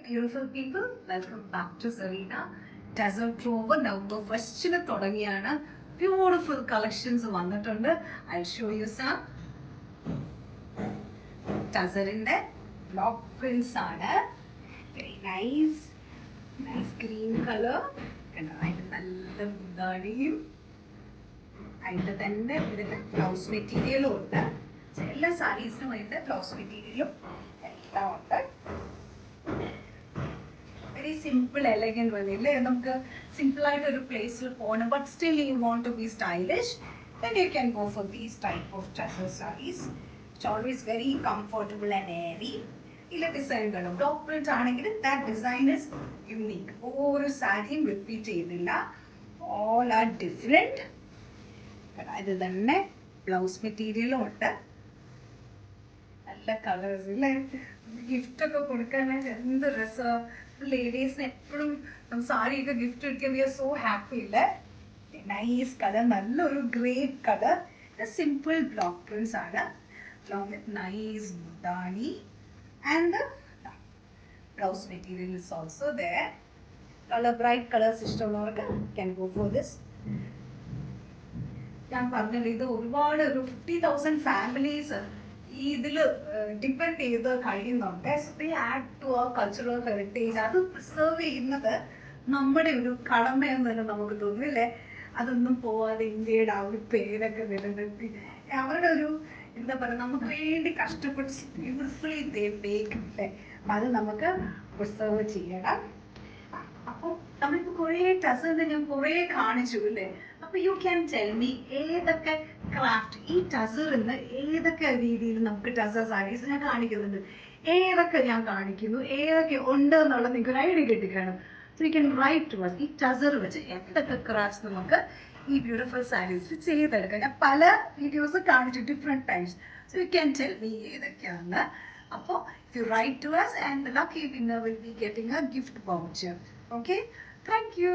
Beautiful people, welcome back to Zarina. Tassel Trove November 1st തുടങ്ങിയാണ്. Beautiful collections വന്നിട്ടുണ്ട്. I'll show you some. Tasseliന്റെ block prints ആണ്. Very nice. Nice green color. അതിന് നല്ല മുന്താണിയും അതിൻ്റെ തന്നെ ഇതിന് ബ്ലൗസ് മെറ്റീരിയലും ഉണ്ട്. എല്ലാ സാരീസിനും അതിൻ്റെ ബ്ലൗസ് മെറ്റീരിയലും എല്ലാം ഉണ്ട്. വെരി സിമ്പിൾ എലഗൻറ്റ് വന്നില്ലേ, നമുക്ക് സിമ്പിളായിട്ടൊരു പ്ലേസിൽ പോകണം, but still you want to be stylish, then you can go for these type of tassel sarees. It's always very comfortable and airy. ഇതിലെ ഡിസൈനുകളും ഡോഗ് പ്രിന്റ് ആണെങ്കിൽ ദാറ്റ് ഡിസൈൻ ഇസ് യുണീക്ക്. ഓരോ സാരിയും repeat ചെയ്യുന്നില്ല, ഓൾ ആർ ഡിഫറെൻറ്റ്. ഇത് തന്നെ blouse മെറ്റീരിയലും ഉണ്ട്. നല്ല കളേഴ്സ് ഇല്ലേ, ഗിഫ്റ്റൊക്കെ കൊടുക്കാനായിട്ട് എന്ത് രസം. ലേഡീസിന് എപ്പോഴും സാരിയൊക്കെ ഗിഫ്റ്റ് എടുക്കാൻ വി ആർ സോ ഹാപ്പി ഇല്ലേ. നൈസ് കളർ, നല്ലൊരു grape colour. Simple block prints ആണ്, along with nice mudani, and the blouse material is also there. Color bright colors ഇഷ്ടമുള്ളവർക്ക് can go for this. ഞാൻ പറഞ്ഞത് ഇത് ഒരുപാട് ഒരു 50,000 ഫാമിലീസ് ഇതിൽ ഡിപ്പെൻഡ് ചെയ്ത് കഴിയുന്നുണ്ട്. So they add to our cultural heritage. അത് പ്രിസർവ് ചെയ്യുന്നത് നമ്മുടെ ഒരു കടമയെന്ന് തന്നെ നമുക്ക് തോന്നില്ലേ. അതൊന്നും പോവാതെ ഇന്ത്യയുടെ ആ ഒരു പേരൊക്കെ നിലനിർത്തി അവരുടെ ഒരു എന്താ പറയുക, നമുക്ക് വേണ്ടി കഷ്ടപ്പെട്ട് ബ്യൂട്ടിഫുള്ളി ദേ മേക്ക് അല്ലേ. അപ്പം അത് നമുക്ക് പ്രിസർവ് ചെയ്യണം. അപ്പോൾ നമ്മളിപ്പോൾ കുറേ ടസറിന് ഞാൻ കുറേ കാണിച്ചു അല്ലേ. അപ്പോൾ യു ക്യാൻ ടെൽ മീ ഏതൊക്കെ ക്രാഫ്റ്റ് ഈ ടസറിന്ന് ഏതൊക്കെ രീതിയിൽ നമുക്ക് ടസർ സാരീസ് ഞാൻ കാണിക്കുന്നുണ്ട്, ഏതൊക്കെ ഞാൻ കാണിക്കുന്നു, ഏതൊക്കെ ഉണ്ട് എന്നുള്ളത് നിങ്ങൾക്ക് ഒരു ഐഡിയ കിട്ടിക്കാണും. So you can write to us ഈ ടസർ വെച്ച് എന്തൊക്കെ ക്രാഫ്റ്റ്സ് നമുക്ക് ഈ ബ്യൂട്ടിഫുൾ സാരീസ് ചെയ്തെടുക്കാം. ഞാൻ പല വീഡിയോസ് കാണിച്ചു different times. So you can tell me ഏതൊക്കെയാണ്. അപ്പോൾ if you write to us, and the lucky winner will be getting a gift voucher. Okay, thank you.